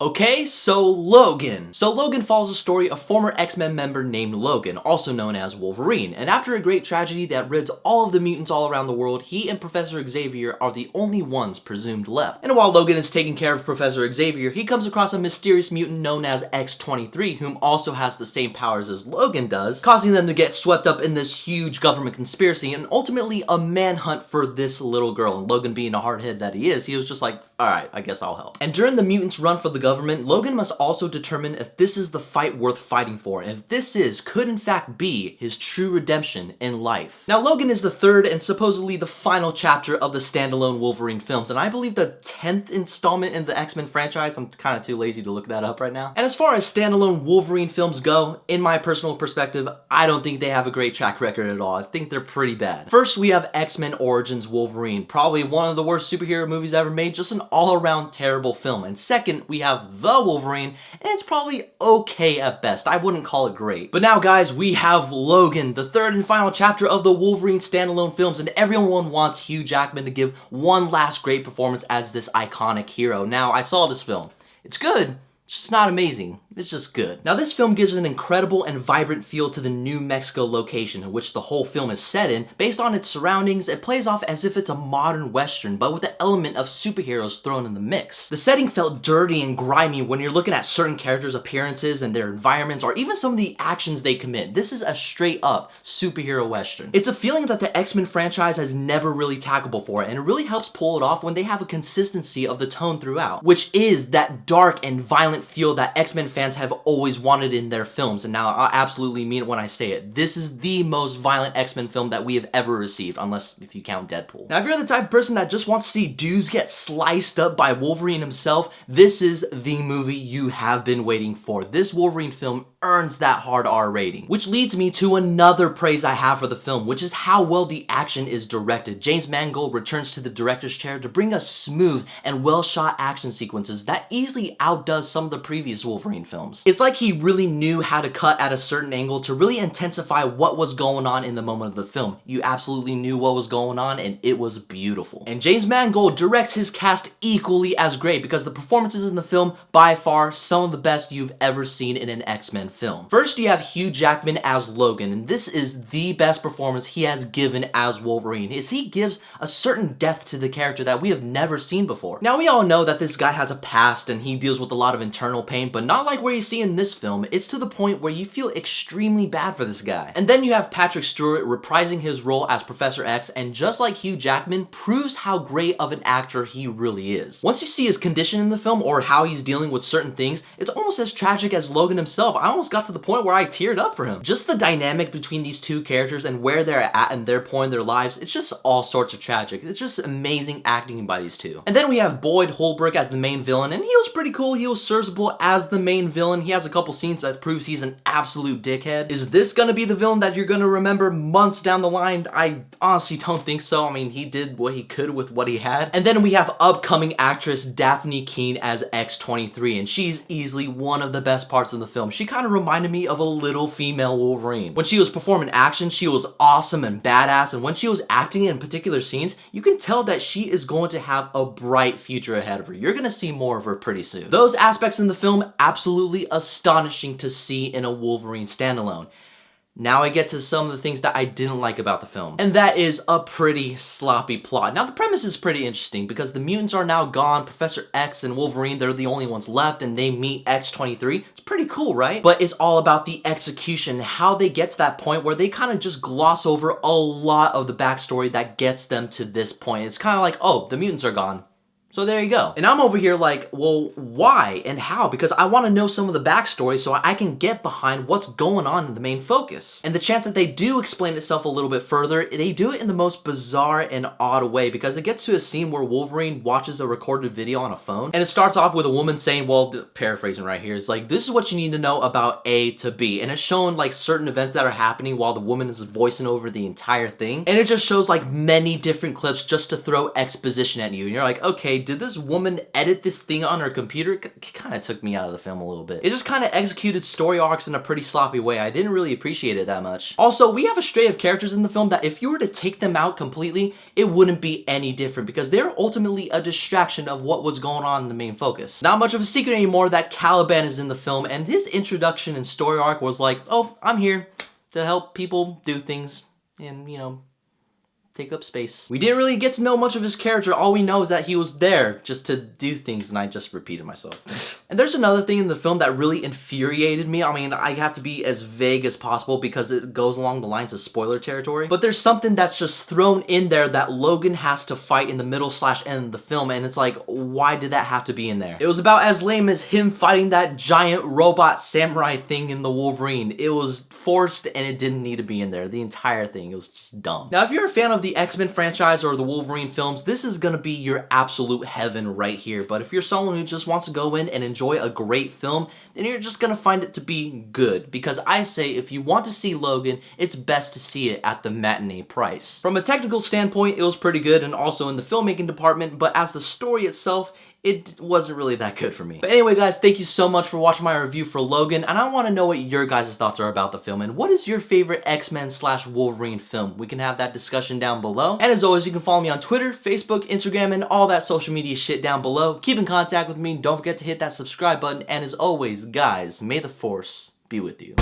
Okay, so Logan. Logan follows the story of former X-Men member named Logan, also known as Wolverine, and after a great tragedy that rids all of the mutants all around the world, he and Professor Xavier are the only ones presumed left. And while Logan is taking care of Professor Xavier, he comes across a mysterious mutant known as X-23, whom also has the same powers as Logan does, causing them to get swept up in this huge government conspiracy and ultimately a manhunt for this little girl. And Logan, being a hardhead that he is, he was just like, alright, I guess I'll help. And during the mutants' run for the government, Logan must also determine if this is the fight worth fighting for, and if this could in fact be his true redemption in life. Now, Logan is the third and supposedly the final chapter of the standalone Wolverine films, and I believe the 10th installment in the X-Men franchise. I'm kind of too lazy to look that up right now. And as far as standalone Wolverine films go, in my personal perspective, I don't think they have a great track record at all. I think they're pretty bad. First, we have X-Men Origins Wolverine, probably one of the worst superhero movies ever made, just an all-around terrible film. And second, we have The Wolverine, and it's probably okay at best. I wouldn't call it great. But now, guys, we have Logan, the third and final chapter of the Wolverine standalone films, and everyone wants Hugh Jackman to give one last great performance as this iconic hero. Now, I saw this film. It's good. It's just not amazing. It's just good. Now, this film gives an incredible and vibrant feel to the New Mexico location in which the whole film is set in. Based on its surroundings, it plays off as if it's a modern western, but with the element of superheroes thrown in the mix. The setting felt dirty and grimy when you're looking at certain characters' appearances and their environments, or even some of the actions they commit. This is a straight up superhero western. It's a feeling that the X-Men franchise has never really tackled before, and it really helps pull it off when they have a consistency of the tone throughout, which is that dark and violent feel that X-Men fans have always wanted in their films. And now I absolutely mean it when I say it. This is the most violent X-Men film that we have ever received, unless if you count Deadpool. Now, if you're the type of person that just wants to see dudes get sliced up by Wolverine himself, this is the movie you have been waiting for. This Wolverine film earns that hard R rating. Which leads me to another praise I have for the film, which is how well the action is directed. James Mangold returns to the director's chair to bring us smooth and well-shot action sequences that easily outdoes some of the previous Wolverine films. It's like he really knew how to cut at a certain angle to really intensify what was going on in the moment of the film. You absolutely knew what was going on, and it was beautiful. And James Mangold directs his cast equally as great, because the performances in the film, by far, some of the best you've ever seen in an X-Men film. First, you have Hugh Jackman as Logan, and this is the best performance he has given as Wolverine, as he gives a certain depth to the character that we have never seen before. Now, we all know that this guy has a past and he deals with a lot of internal pain, but not like where you see in this film. It's to the point where you feel extremely bad for this guy. And then you have Patrick Stewart reprising his role as Professor X, and just like Hugh Jackman, proves how great of an actor he really is. Once you see his condition in the film, or how he's dealing with certain things, it's almost as tragic as Logan himself. I almost got to the point where I teared up for him. Just the dynamic between these two characters and where they're at in their point in their lives, it's just all sorts of tragic. It's just amazing acting by these two. And then we have Boyd Holbrook as the main villain, and he was pretty cool. He was serviceable as the main villain. He has a couple scenes that proves he's an absolute dickhead. Is this gonna be the villain that you're gonna remember months down the line? I honestly don't think so. I mean, he did what he could with what he had. And then we have upcoming actress Daphne Keane as X-23, and she's easily one of the best parts of the film. She kind of reminded me of a little female Wolverine. When she was performing action, she was awesome and badass, and when she was acting in particular scenes, you can tell that she is going to have a bright future ahead of her. You're gonna see more of her pretty soon. Those aspects in the film, absolutely astonishing to see in a Wolverine standalone. Now I get to some of the things that I didn't like about the film, and that is a pretty sloppy plot. Now, the premise is pretty interesting because the mutants are now gone. Professor X and Wolverine, they're the only ones left, and they meet X-23. It's pretty cool, right? But it's all about the execution, how they get to that point where they kind of just gloss over a lot of the backstory that gets them to this point. It's kind of like, oh, the mutants are gone. So there you go. And I'm over here like, well, why and how? Because I want to know some of the backstory so I can get behind what's going on in the main focus. And the chance that they do explain itself a little bit further, they do it in the most bizarre and odd way, because it gets to a scene where Wolverine watches a recorded video on a phone, and it starts off with a woman saying, well, paraphrasing right here, it's like, this is what you need to know about A to B. And it's showing like certain events that are happening while the woman is voicing over the entire thing. And it just shows like many different clips just to throw exposition at you. And you're like, okay, okay, did this woman edit this thing on her computer? It kind of took me out of the film a little bit. It just kind of executed story arcs in a pretty sloppy way. I didn't really appreciate it that much. Also, we have a stray of characters in the film that if you were to take them out completely, it wouldn't be any different because they're ultimately a distraction of what was going on in the main focus. Not much of a secret anymore that Caliban is in the film, and his introduction and story arc was like, oh, I'm here to help people do things and, you know, take up space. We didn't really get to know much of his character. All we know is that he was there just to do things, and I just repeated myself. And there's another thing in the film that really infuriated me. I mean, I have to be as vague as possible because it goes along the lines of spoiler territory. But there's something that's just thrown in there that Logan has to fight in the middle/end of the film, and it's like, why did that have to be in there? It was about as lame as him fighting that giant robot samurai thing in the Wolverine. It was forced and it didn't need to be in there. The entire thing, it was just dumb. Now, if you're a fan of the X-Men franchise or the Wolverine films, this is gonna be your absolute heaven right here. But if you're someone who just wants to go in and enjoy a great film, then you're just gonna find it to be good. Because I say, if you want to see Logan, it's best to see it at the matinee price. From a technical standpoint, it was pretty good, and also in the filmmaking department, but as the story itself, it wasn't really that good for me. But anyway, guys, thank you so much for watching my review for Logan, and I want to know what your guys' thoughts are about the film, and what is your favorite X-Men/Wolverine film? We can have that discussion down below. And as always, you can follow me on Twitter, Facebook, Instagram, and all that social media shit down below. Keep in contact with me, don't forget to hit that subscribe button, and as always, guys, may the Force be with you.